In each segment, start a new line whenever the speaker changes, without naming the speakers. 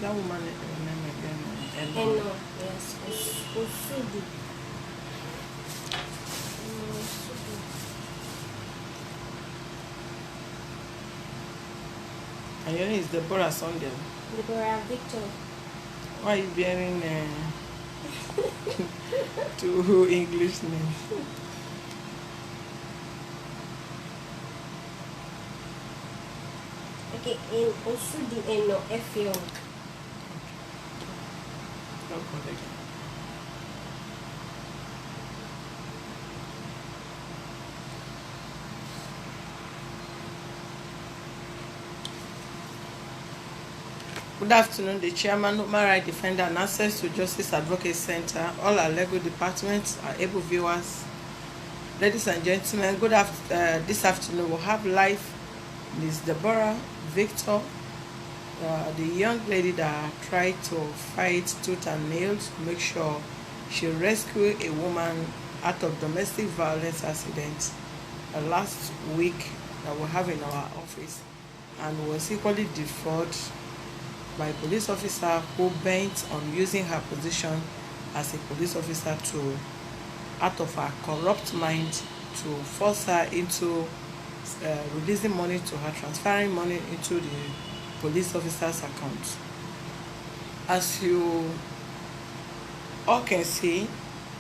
that woman name again?
Eno, yes, Osudi.
And your name is Deborah Sunday.
Deborah Victor.
Why are you bearing two English names?
Okay, in Osudi Eno Efio.
Good afternoon, the chairman, human rights defender, and access to Justice Advocate Center. All our legal departments are able viewers. Ladies and gentlemen, this afternoon we'll have live Ms. Deborah Victor, the young lady that tried to fight tooth and nail to make sure she rescued a woman out of domestic violence accident last week that we have in our office, and was equally defrauded by a police officer who bent on using her position as a police officer to, out of her corrupt mind, to force her into releasing money to her, transferring money into the police officer's account. As you all can see,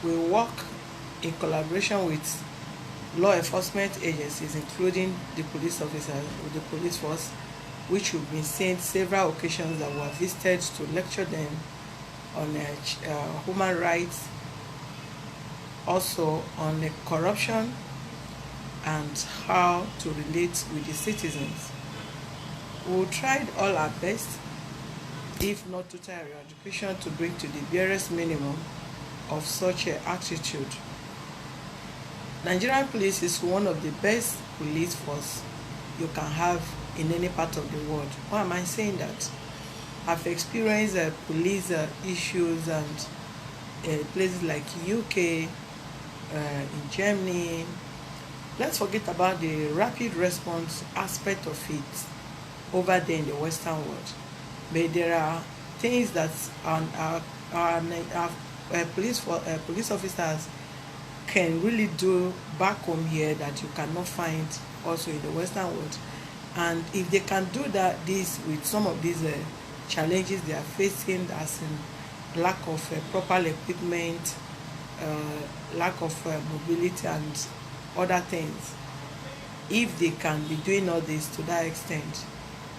we work in collaboration with law enforcement agencies, including the police officers with the police force, which we've been seeing several occasions that were visited to lecture them on human rights, also on corruption and how to relate with the citizens. We tried all our best, if not total eradication, to bring to the barest minimum of such an attitude. Nigerian police is one of the best police force you can have in any part of the world. Why am I saying that? I've experienced police issues and places like UK, in Germany. Let's forget about the rapid response aspect of it over there in the Western world. But there are things that our police officers can really do back home here that you cannot find also in the Western world. And if they can do this with some of these challenges they are facing, as in lack of proper equipment, lack of mobility and other things, if they can be doing all this to that extent,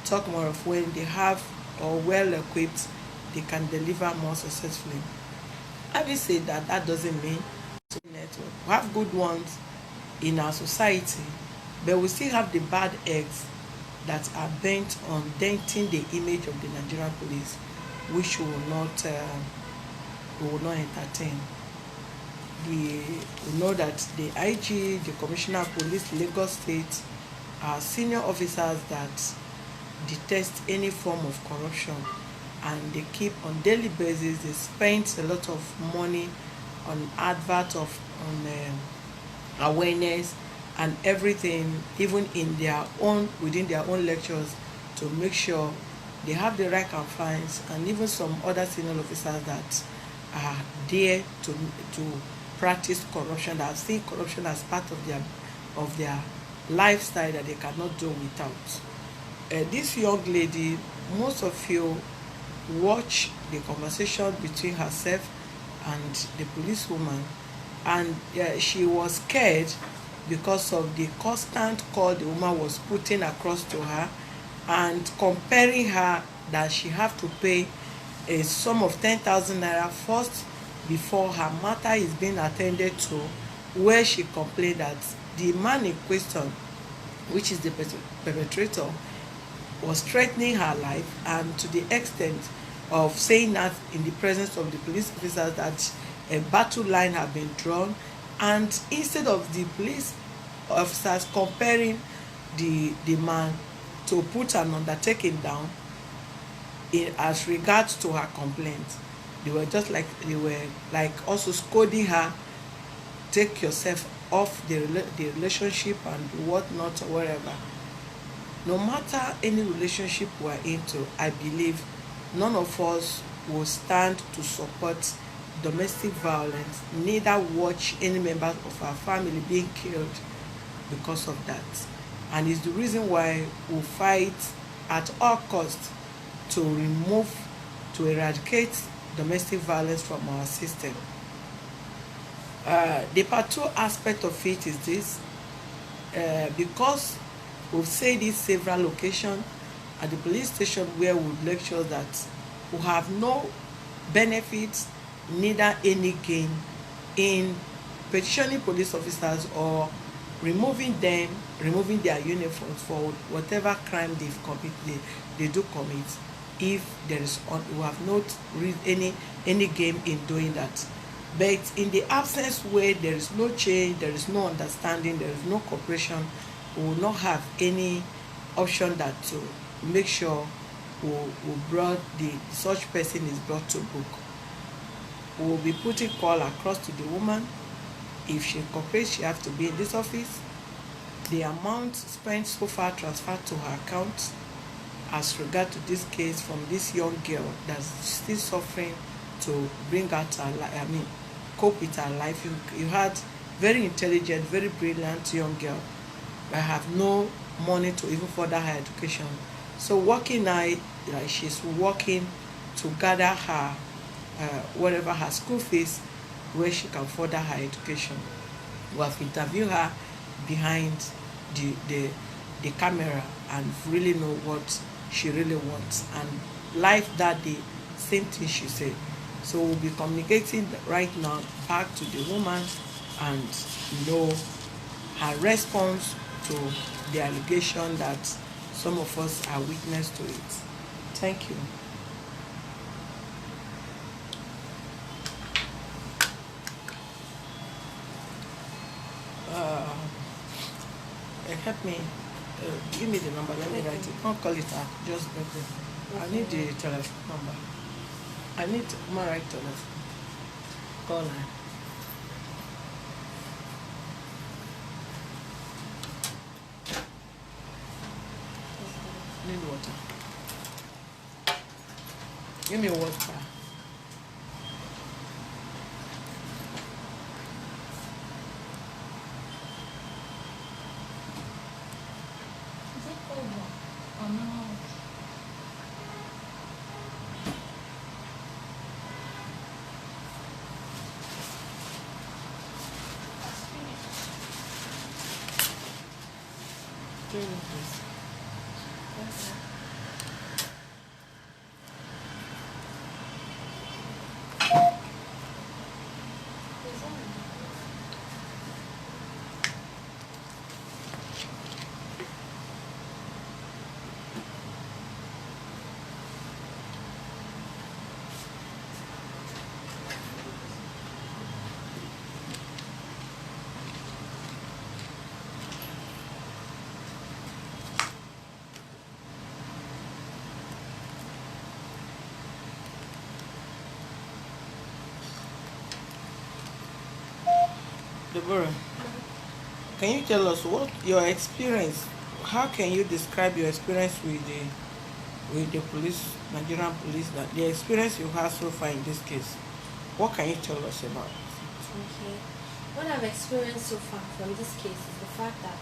talk more of when they have or well equipped, they can deliver more successfully. Having said that, that doesn't mean network. We have good ones in our society, but we still have the bad eggs that are bent on denting the image of the Nigerian police, which we will not entertain. We know that the IG, the Commissioner of Police, Lagos State, are senior officers that detest any form of corruption, and they keep on daily basis. They spend a lot of money on advert on awareness and everything, even in within their own lectures, to make sure they have the right compliance, and even some other senior officers that are there to practice corruption, that see corruption as part of their lifestyle that they cannot do without. This young lady, most of you watch the conversation between herself and the policewoman, and she was scared because of the constant call the woman was putting across to her, and comparing her that she have to pay a sum of 10,000 naira first before her matter is being attended to, where she complained that the man in question, which is the perpetrator, was threatening her life, and to the extent of saying that in the presence of the police officers that a battle line had been drawn, and instead of the police officers comparing the man to put an undertaking down as regards to her complaint, they were also scolding her, take yourself off the relationship and whatnot or whatever. No matter any relationship we're into, I believe none of us will stand to support domestic violence, neither watch any member of our family being killed because of that. And it's the reason why we fight at all costs to eradicate domestic violence from our system. The part two aspect of it is this, because we've said it several occasions at the police station where we lecture that we have no benefits, neither any gain in petitioning police officers or removing their uniforms for whatever crime they do commit, if there is we have not read any gain in doing that. But in the absence where there is no change, there is no understanding, there is no cooperation, we will not have any option that to make sure we brought such person is brought to book. We will be putting call across to the woman. If she cooperates, she has to be in this office. The amount spent so far transferred to her account as regard to this case from this young girl that's still suffering, to bring out her life, cope with her life. You had very intelligent, very brilliant young girl, but have no money to even further her education. So working night, she's working to gather her whatever her school fees, where she can further her education. We have interviewed her behind the camera and really know what she really wants. And life that day, same thing she said. So we'll be communicating right now back to the woman and know her response to the allegation that some of us are witness to it. Thank you. Help me. Give me the number. Let me write it. Don't call it out. Just get it. I need the telephone number. I need my right telephone. Call her. Need water. Give me water.
Is it over or no?
Please. Deborah, can you tell us what your experience? How can you describe your experience with the police, Nigerian police, that the experience you have so far in this case? What can you tell us about it?
Okay. What I've experienced so far from this case is the fact that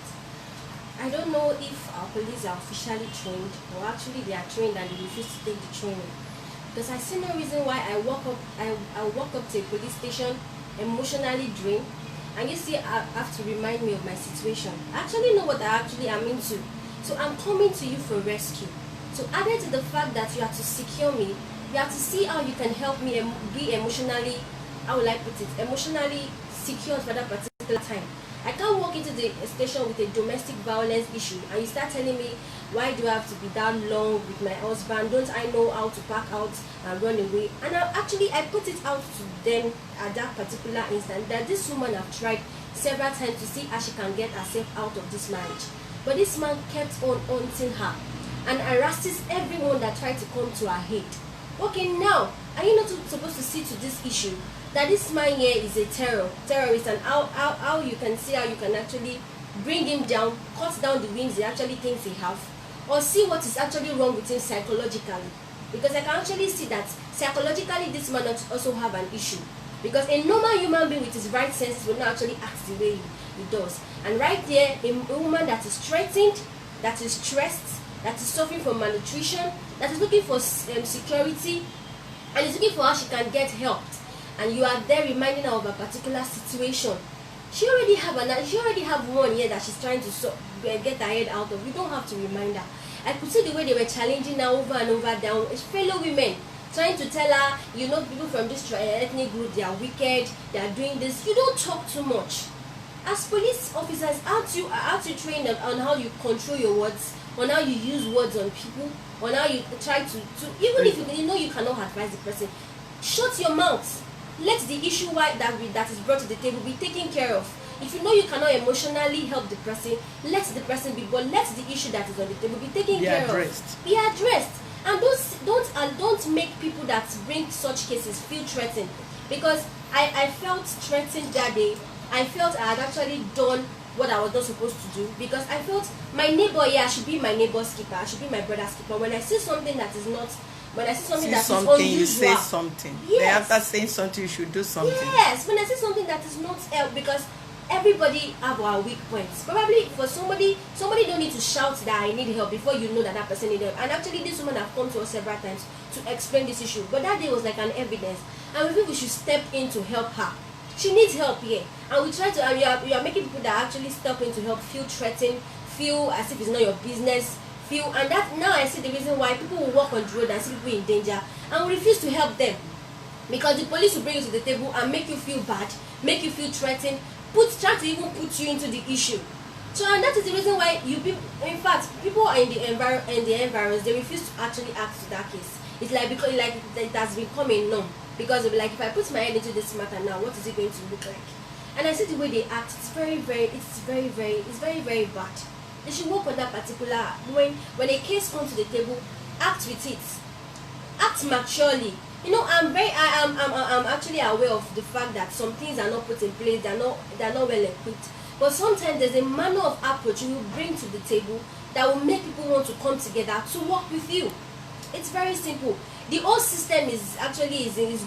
I don't know if our police are officially trained or actually they are trained and they refuse to take the training. Because I see no reason why I walk up to a police station emotionally drained, and you see I have to remind me of my situation. I actually know what I actually am into. So I'm coming to you for rescue. So added to the fact that you have to secure me, you have to see how you can help me be emotionally, how will I put it, emotionally secured for that particular time. I can't walk into the station with a domestic violence issue and you start telling me, why do I have to be that long with my husband? Don't I know how to pack out and run away? And I put it out to them at that particular instant that this woman have tried several times to see how she can get herself out of this marriage. But this man kept on haunting her and harasses everyone that tried to come to her aid. Okay, now, are you not supposed to see to this issue that this man here is a terrorist, and how you can see how you can actually bring him down, cut down the wings he actually thinks he have, or see what is actually wrong with him psychologically? because I can actually see that psychologically this man also have an issue, because a normal human being with his right senses will not actually act the way he does. And right there, a woman that is threatened, that is stressed, that is suffering from malnutrition, that is looking for security, and is looking for how she can get helped, and you are there reminding her of a particular situation. She already have one here that she's trying to get her head out of. You don't have to remind her. I could see the way they were challenging her over and over down. Fellow women trying to tell her, you know, people from this ethnic group, they are wicked, they are doing this. You don't talk too much. As police officers, aren't you trained on how you control your words, on how you use words on people, on how you try to even if you know you cannot advise the person, shut your mouth. Let the issue that is brought to the table be taken care of. If you know you cannot emotionally help the person, let the person be, but let the issue that is on the table be taken care of. Be addressed. And don't make people that bring such cases feel threatened, because I felt threatened that day. I felt I had actually done what I was not supposed to do, because I felt my neighbor here, I should be my neighbor's keeper, I should be my brother's keeper. When I see something that is not, when I see something that is unusual,
you say something. Yes. After saying something, you should do something.
Yes, when I see something that is not because everybody have our weak points. Probably for somebody don't need to shout that I need help before you know that person need help. And actually this woman have come to us several times to explain this issue, but that day was like an evidence, and we think we should step in to help her. She needs help here, and we try to, and you are making people that actually step in to help feel threatened, feel as if it's not your business, and that now I see the reason why people will walk on the road and see people in danger, and we refuse to help them, because the police will bring you to the table and make you feel bad, make you feel threatened, try to even put you into the issue. So, and that is the reason why in fact, people are in the environs, they refuse to actually act to that case. It's like, because it has become a norm, because of like, if I put my head into this matter now, what is it going to look like? And I see the way they act, it's very very bad. They should work on that particular, when a case comes to the table, act with it, act maturely. You know, I'm actually aware of the fact that some things are not put in place, they're not well equipped. But sometimes there's a manner of approach you will bring to the table that will make people want to come together to work with you. It's very simple. The whole system is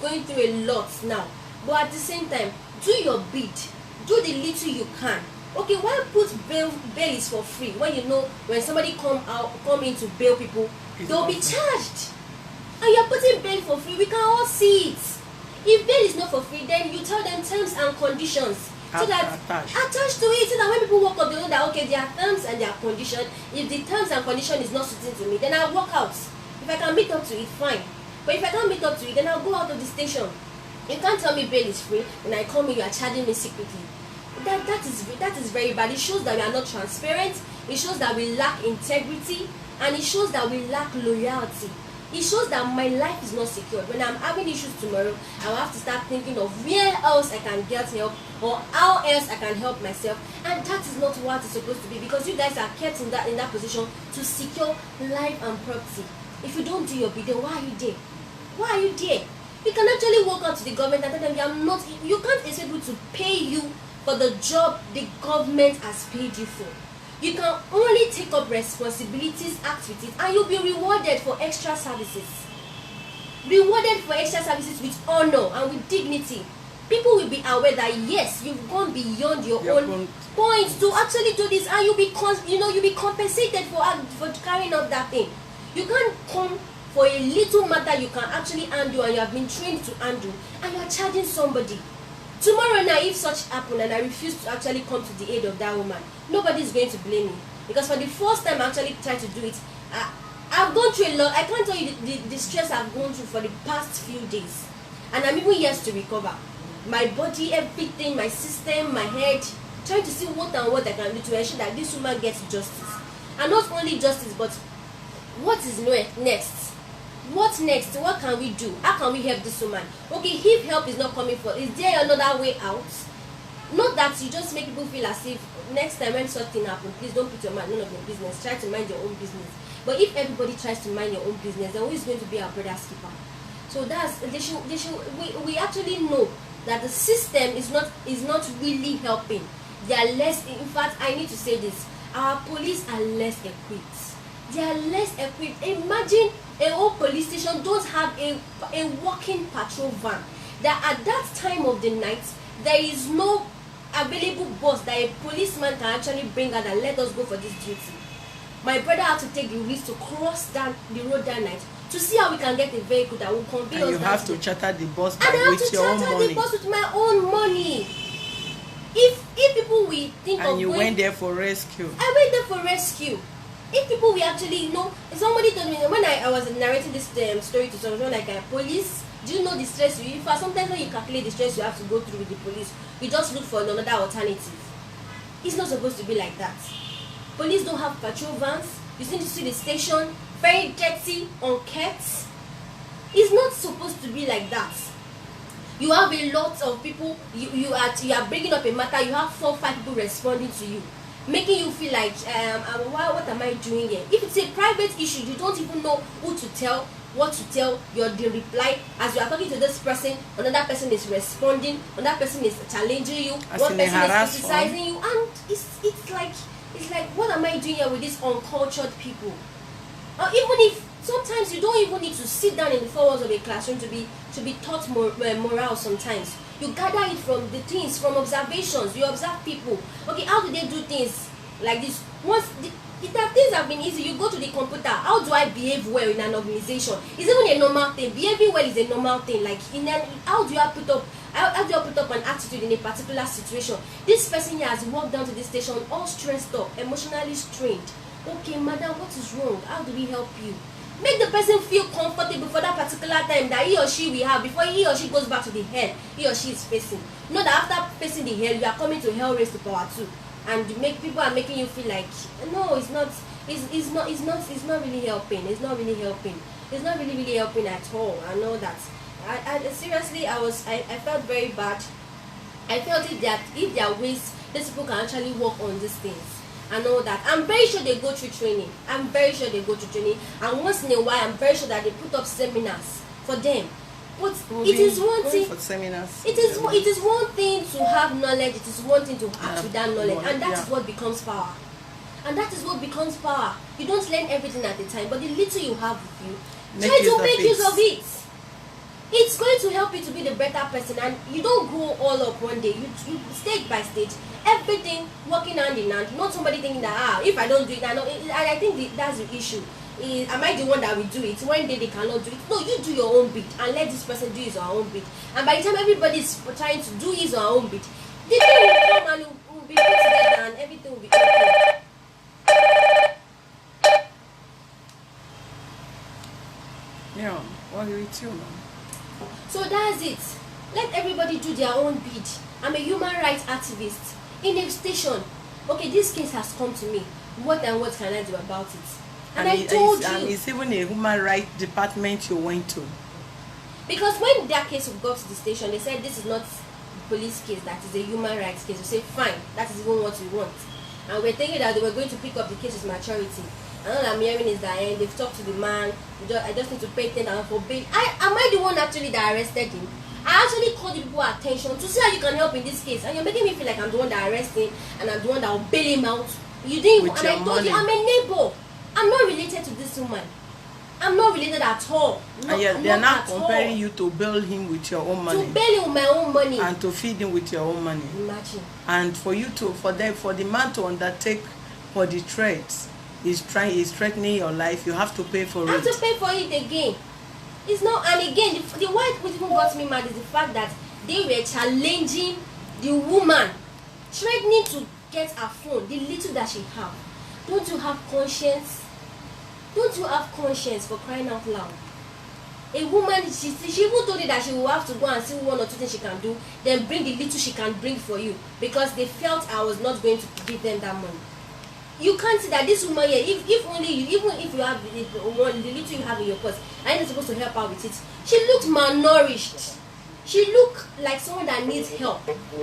going through a lot now. But at the same time, do your bit. Do the little you can. Okay, why put bail is for free when you know when somebody come in to bail people, they'll be charged. And you're putting bail for free, we can all see it. If bail is not for free, then you tell them terms and conditions. So that attached to it, so that when people walk up, they know that okay, there are terms and there are conditions. If the terms and condition is not suiting to me, then I'll walk out. If I can meet up to it, fine. But if I can't meet up to it, then I'll go out of the station. You can't tell me bail is free when I come in, you are charging me secretly. That is very bad. It shows that we are not transparent. It shows that we lack integrity, and it shows that we lack loyalty. It shows that my life is not secure. When I'm having issues tomorrow, I will have to start thinking of where else I can get help, or how else I can help myself. And that is not what it's supposed to be, because you guys are kept in that position to secure life and property. If you don't do your bit, then why are you there? Why are you there? You can actually walk out to the government and tell them you can't expect people to pay you for the job the government has paid you for. You can only take up responsibilities, act with it, and you'll be rewarded for extra services. Rewarded for extra services with honor and with dignity. People will be aware that yes, you've gone beyond your own points to actually do this, and you'll be compensated for carrying out that thing. You can't come for a little matter you can actually handle, and you have been trained to handle, and you are charging somebody. Tomorrow now, if such happen and I refuse to actually come to the aid of that woman, nobody is going to blame me, because for the first time I actually tried to do it, I've gone through a lot. I can't tell you the stress I've gone through for the past few days, and I'm even yet to recover. My body, everything, my system, my head, trying to see what I can do to ensure that this woman gets justice. And not only justice, but what is next? What next? What can we do? How can we help this woman? Okay, if help is not coming for, is there another way out? Not that you just make people feel as if next time when such thing happens, please don't put your mind none of your business. Try to mind your own business. But if everybody tries to mind your own business, then who is going to be our brother's keeper? So we actually know that the system is not really helping. They are less. In fact, I need to say this: our police are less equipped. They are less equipped. Imagine a whole police station don't have a working patrol van. That at that time of the night, there is no available bus that a policeman can actually bring out and let us go for this duty. My brother had to take the risk to cross down the road that night to see how we can get a vehicle that will convey us.
And you have to charter the bus
and I have
with
to
your own
charter
money.
the bus with my own money. If people will think
And
of
you
going,
went there for rescue.
I went there for rescue. If people will actually know, somebody told me when I was narrating this story to someone like police, do you know the stress you? In fact, sometimes when you calculate the stress you have to go through with the police, you just look for another alternative. It's not supposed to be like that. Police don't have patrol vans. You need to see the station very dirty, unkept. It's not supposed to be like that. You have a lot of people. You are bringing up a matter. You have 4 or 5 people responding to you, making you feel like what am I doing here? If it's a private issue, you don't even know who to tell, what to tell. You're the reply as you are talking to this person. Another person is responding. Another person is challenging you. One person is criticizing you, and it's like what am I doing here with these uncultured people? Or even if sometimes you don't even need to sit down in the 4 walls of a classroom to be taught morale. Sometimes you gather it from the things, from observations. You observe people. Okay, how do they do things like this? That things have been easy. You go to the computer. How do I behave well in an organization? It's even a normal thing. Behaving well is a normal thing. Like how do you put up an attitude in a particular situation? This person here has walked down to the station all stressed up, emotionally strained. Okay, madam, what is wrong? How do we help you? Make the person feel comfortable for that particular time that he or she will have before he or she goes back to the hell he or she is facing. Not that after facing the hell, you are coming to hell raised to power too, and people are making you feel like no, it's not really helping. It's not really helping. It's not really helping at all. I know that. I seriously, I felt very bad. I felt it that if there are ways these people can actually work on these things. I know that. I'm very sure they go through training. And once in a while, I'm very sure that they put up seminars for them. But it is one thing.
For seminars.
It is one thing to have knowledge. It is one thing to act with that knowledge, and that is what becomes power. And that is what becomes power. You don't learn everything at the time, but the little you have with you, try to make use of it. It's going to help you to be the better person, and you don't grow all up one day. You stage by stage, everything working hand in hand. Not somebody thinking that if I don't do it, I think that's the issue. Am I the one that will do it? One day they cannot do it. No, you do your own bit and let this person do his or her own bit. And by the time everybody is trying to do his or her own bit, the thing will come and will be put together and everything will be okay.
Yeah, what with you, man?
So that's it. Let everybody do their own bit. I'm a human rights activist in a station. Okay, this case has come to me. What can I do about it? And I told you.
And it's even a human rights department you went to.
Because when their case got to the station, they said this is not a police case, that is a human rights case. We say fine, that is even what we want. And we're thinking that they were going to pick up the case with maturity. And all I'm hearing is that they've talked to the man. I just need to pay 10,000 for bail. Am I the one actually that arrested him? I actually called the people attention to see how you can help in this case, and you're making me feel like I'm the one that arrested him and I'm the one that will bail him out. You didn't, and I told you I'm a neighbor. I'm not related to this woman. I'm not related at all.
And yet they're not comparing you to bail him with your own money.
To bail him with my own money.
And to feed him with your own money.
Imagine.
And for the man to undertake for the threats, he's threatening your life. You have to pay for it.
I have to pay for it again. It's not, and again, the white people got me mad is the fact that they were challenging the woman, threatening to get her phone, the little that she have. Don't you have conscience? Don't you have conscience, for crying out loud? A woman, she even told you that she will have to go and see 1 or 2 things she can do, then bring the little she can bring for you, because they felt I was not going to give them that money. You can't see that this woman here, if only you, even if you have the little you have in your purse, and you're supposed to help her with it, she looked malnourished. She looked like someone that needs help,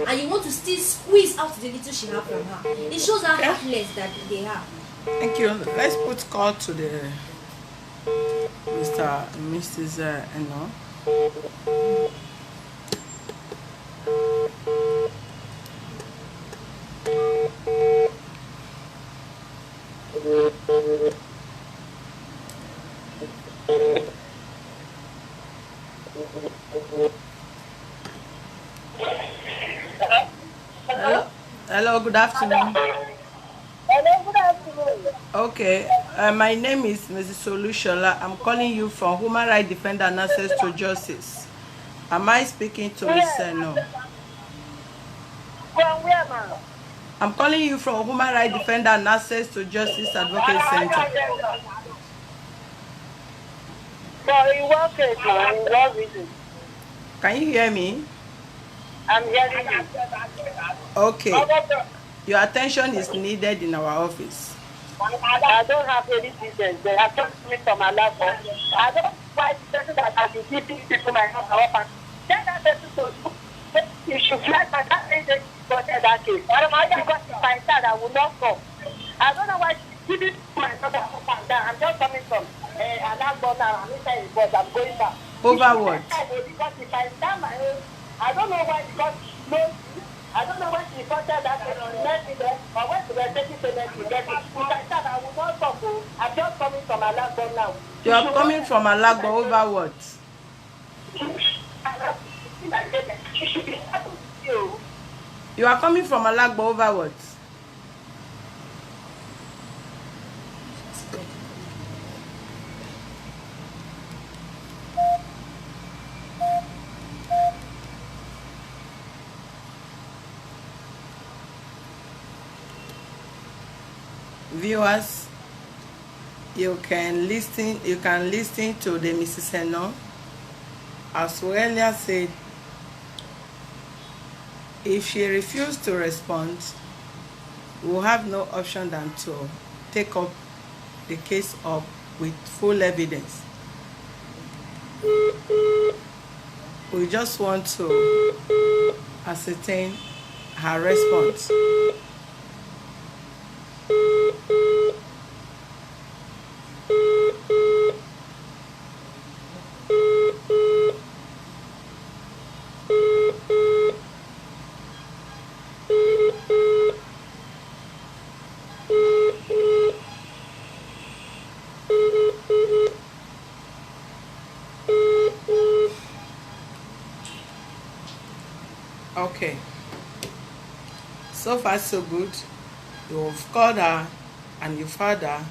and you want to still squeeze out the little she have from her. It shows how helpless that they are.
Thank you. Let's put call to the Mr. and Mrs. Eno. good afternoon.
Hello, good afternoon.
Okay, my name is Mrs. Solushola. I'm calling you from Human Rights Defender and Access to Justice. Am I speaking to Ms. Seno?
From where, ma'am?
I'm calling you from Human Rights Defender and Access to Justice Advocate Center.
For in what case, ma'am? In what reason?
Can you hear me?
I'm hearing you.
Okay. Your attention is needed in our office.
I don't have any business there. I'm just coming from my lab. I don't know why the person that has been giving people my house up and tell that person to you should flag my car agent for that case. Because if I start, I will not come. I don't know why she's giving my house up and down. I'm just coming from an outbound now. I'm inside the bus. I'm going back.
Over what?
Because if I start my own, I don't know why, because she knows me. I don't know when she reported that she met me there, or when she was taking payment to get it. If I start, I will not talk. I'm just coming from Alagbo now.
You are coming from Alagbo over what? You are coming from Alagbo over what? Viewers, you can listen to the Mrs. Seno. As we earlier said, if she refused to respond, we'll have no option than to take up the case up with full evidence. We just want to ascertain her response. Okay, so far so good. You've called her and you've heard her.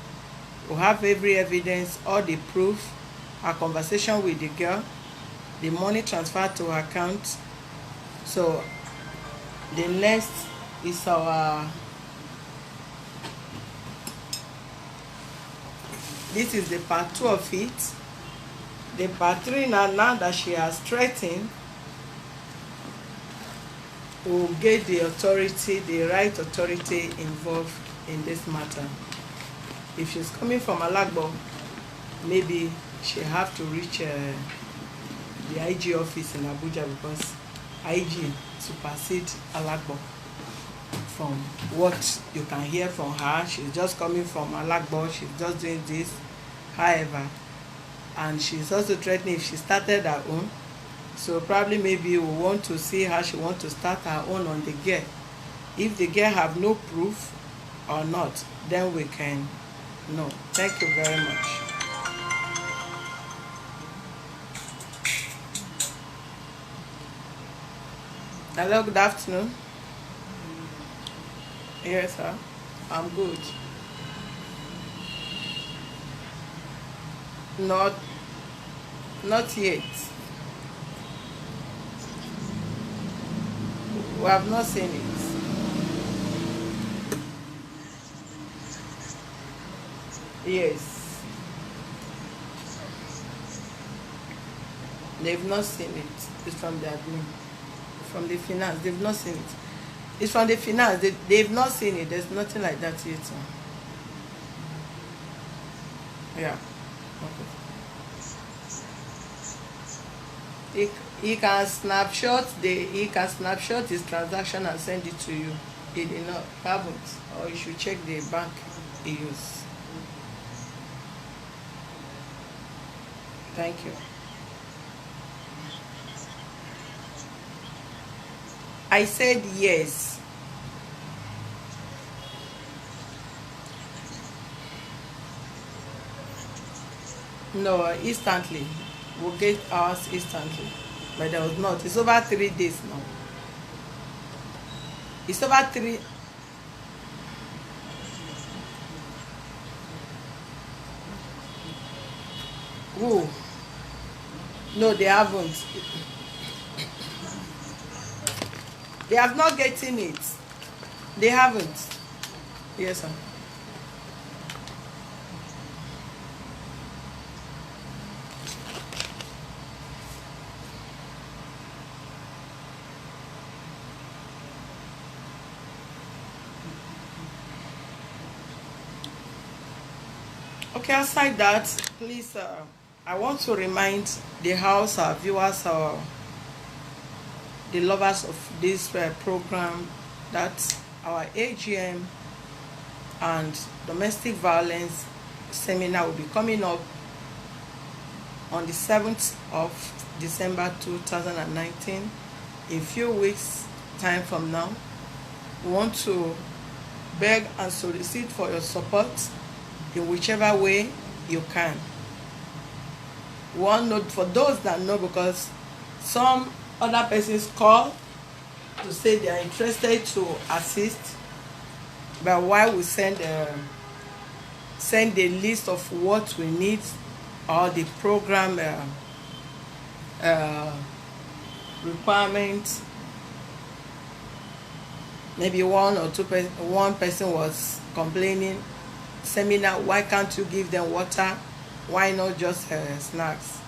You have every evidence, all the proof, her conversation with the girl, the money transferred to her account. So the next is our, this is the part 2 of it. The part 3 now that she has threatened, will get the authority, the right authority involved in this matter. If she's coming from Alagbo, maybe she have to reach the IG office in Abuja, because IG supersede Alagbo. From what you can hear from her, she's just coming from Alagbo, she's just doing this. However, and she's also threatening if she started her own. So probably maybe we want to see how she wants to start her own on the girl. If the girl have no proof or not, then we can know. Thank you very much. Hello, good afternoon. Yes, sir. I'm good. Not yet. We have not seen it. Yes. They've not seen it. It's from the admin. From the finance. They've not seen it. It's from the finance. They've not seen it. There's nothing like that yet. Sir. Yeah. Okay. He can snapshot his transaction and send it to you. He did not, haven't, or you should check the bank he used. Thank you. I said yes. No, instantly. We'll get ours instantly. But there was not. It's over 3 days now. It's over Who? No, they haven't. They have not getting it. They haven't. Yes, sir. Okay, aside that, please, I want to remind the house, our viewers, the lovers of this program, that our AGM and domestic violence seminar will be coming up on the 7th of December 2019, in a few weeks time from now. We want to beg and solicit for your support in whichever way you can. One note for those that know, because some other persons call to say they are interested to assist, but while we send a list of what we need, or the program requirements, maybe one person was complaining, seminar, why can't you give them water, why not just snacks?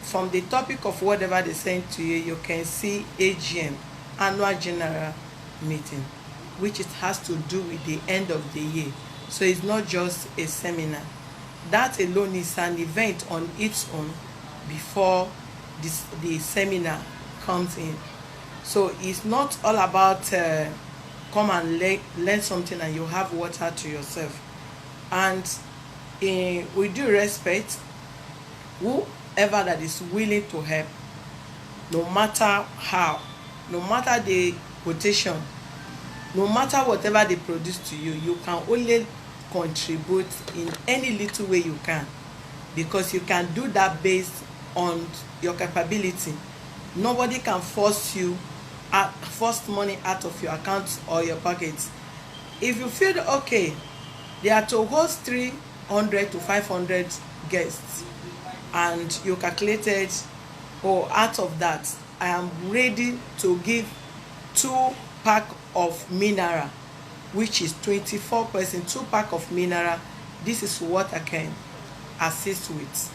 From the topic of whatever they send to you, you can see AGM, annual general meeting, which it has to do with the end of the year. So it's not just a seminar. That alone is an event on its own before the seminar comes in. So it's not all about come and learn something and you have water to yourself. And with due respect, whoever that is willing to help, no matter how, no matter the quotation, no matter whatever they produce to you, you can only contribute in any little way you can, because you can do that based on your capability. Nobody can force money out of your account or your pockets. If you feel okay, they are to host 300 to 500 guests, and you calculated, out of that, I am ready to give 2 pack of mineral, which is 24%, 2 pack of mineral. This is what I can assist with.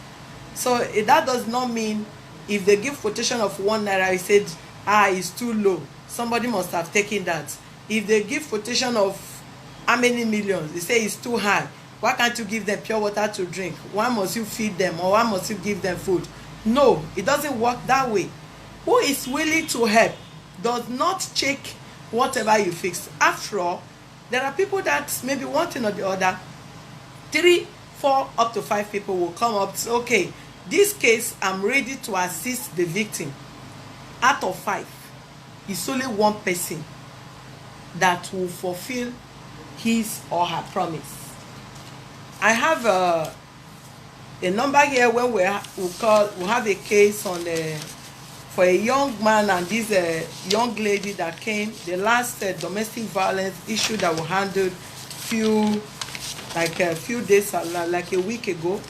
So that does not mean if they give quotation of 1 naira, you said, it's too low, somebody must have taken that. If they give quotation of how many millions, they say it's too high, why can't you give them pure water to drink? Why must you feed them, or why must you give them food? No, it doesn't work that way. Who is willing to help does not check whatever you fix. After all, there are people that maybe one thing or the other, 3, 4, up to 5 people will come up to say, okay, this case, I'm ready to assist the victim. Out of 5, it's only 1 person that will fulfill his or her promise. I have a number here when we have a case on for a young man and this young lady that came, the last domestic violence issue that we handled few days, like a week ago.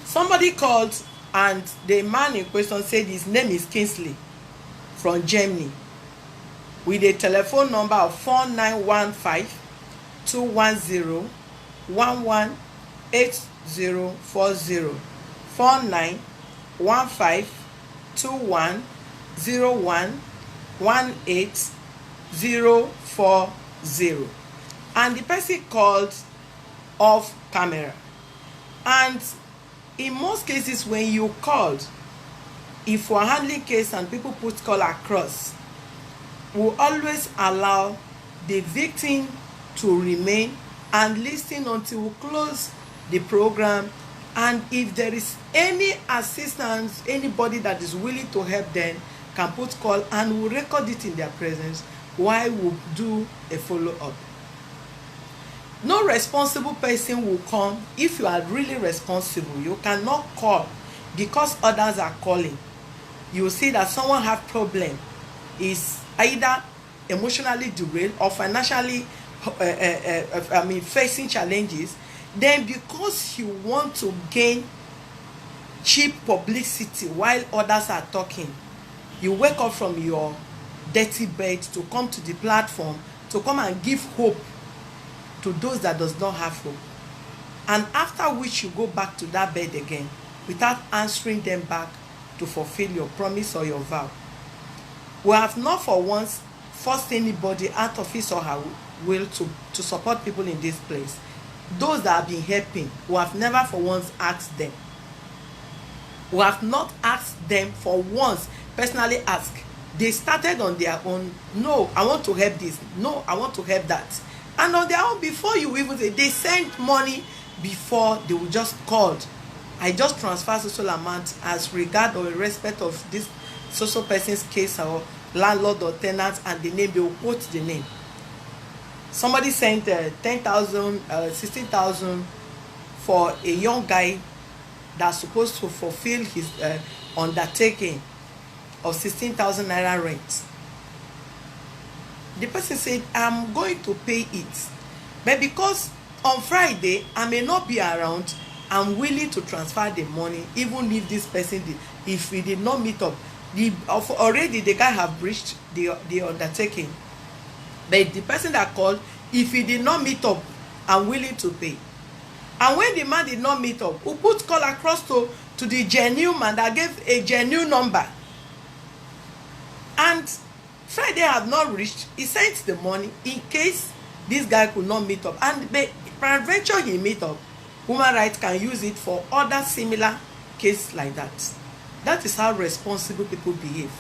Somebody called and the man in question said his name is Kingsley from Germany, with a telephone number of 4915-210-118040. 4915-2101-1840. And the person called off camera. And in most cases, when you called, if we're handling case and people put call across, we'll always allow the victim to remain and listen until we close the program. And if there is any assistance, anybody that is willing to help them can put call, and we'll record it in their presence while we do a follow-up. No responsible person will come. If you are really responsible, you cannot call because others are calling. You will see that someone have problem, is either emotionally derailed or financially facing challenges. Then because you want to gain cheap publicity while others are talking, you wake up from your dirty bed to come to the platform to come and give hope to those that does not have hope, and after which you go back to that bed again without answering them back to fulfill your promise or your vow. We have not for once forced anybody out of his or her will to support people in this place. Those that have been helping, we have never for once asked them. We have not asked them for once, personally asked. They started on their own. No, I want to help this. No, I want to help that. And on their own, before you even say, they sent money before they will just called. I just transfer social amount as regard or in respect of this social person's case or landlord or tenant, and the name, they will quote the name. Somebody sent 10,000, 16,000 for a young guy that's supposed to fulfill his undertaking of 16,000 naira rent. The person said, I'm going to pay it, but because on Friday I may not be around, I'm willing to transfer the money, even if this person did, if he did not meet up. Already the guy have breached the undertaking, but the person that called, if he did not meet up, I'm willing to pay. And when the man did not meet up, who put call across to the genuine man that gave a genuine number, and Friday have not reached, he sent the money in case this guy could not meet up, and peradventure he meet up, human rights can use it for other similar cases like that. That is how responsible people behave.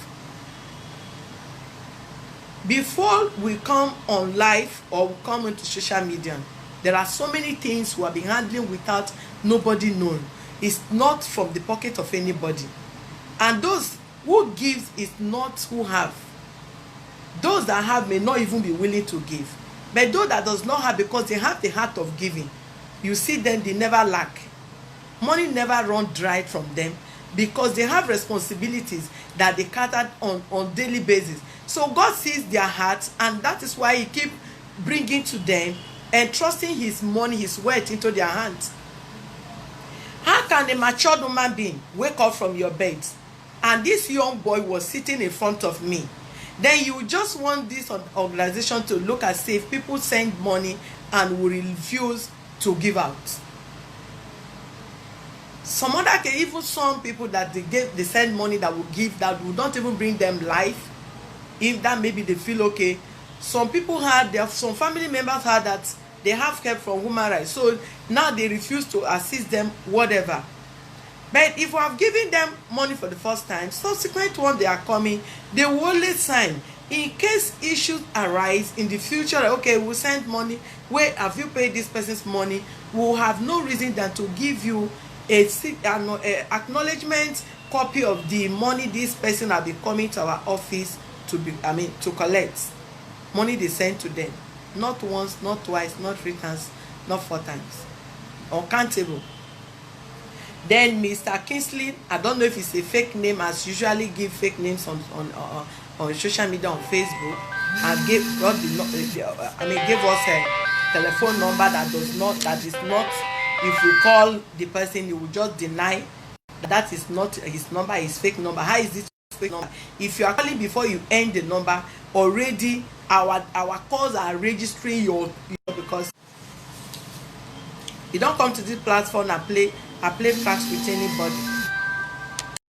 Before we come on live or we come into social media, there are so many things we have been handling without nobody knowing. It's not from the pocket of anybody. And those who gives is not who have. Those that have may not even be willing to give. But those that does not have, because they have the heart of giving, you see them, they never lack. Money never run dry from them, because they have responsibilities that they cater on daily basis. So God sees their hearts, and that is why he keep bringing to them and trusting his money, his wealth into their hands. How can a mature human being wake up from your bed and this young boy was sitting in front of me? Then you just want this organization to look as if people send money and will refuse to give out. Some other case, even some people that they send money that will give, that will not even bring them life, if that maybe they feel okay. Some people some family members had that they have help from human rights, so now they refuse to assist them, whatever. But if we have given them money for the first time, subsequent one they are coming, they will only sign in case issues arise in the future. Okay, we'll send money. Where have you paid this person's money? We'll have no reason than to give you a acknowledgement copy of the money this person will be coming to our office to collect. Money they send to them, not once, not twice, not 3 times, not 4 times, uncountable. Then Mr. Kingsley, I don't know if it's a fake name, as usually give fake names on social media, on Facebook, and gave us a telephone number that is not. If you call the person, you will just deny that is not his number, his fake number. How is this fake number? If you are calling before you end the number, already our calls are registering your because you don't come to this platform and play facts with anybody.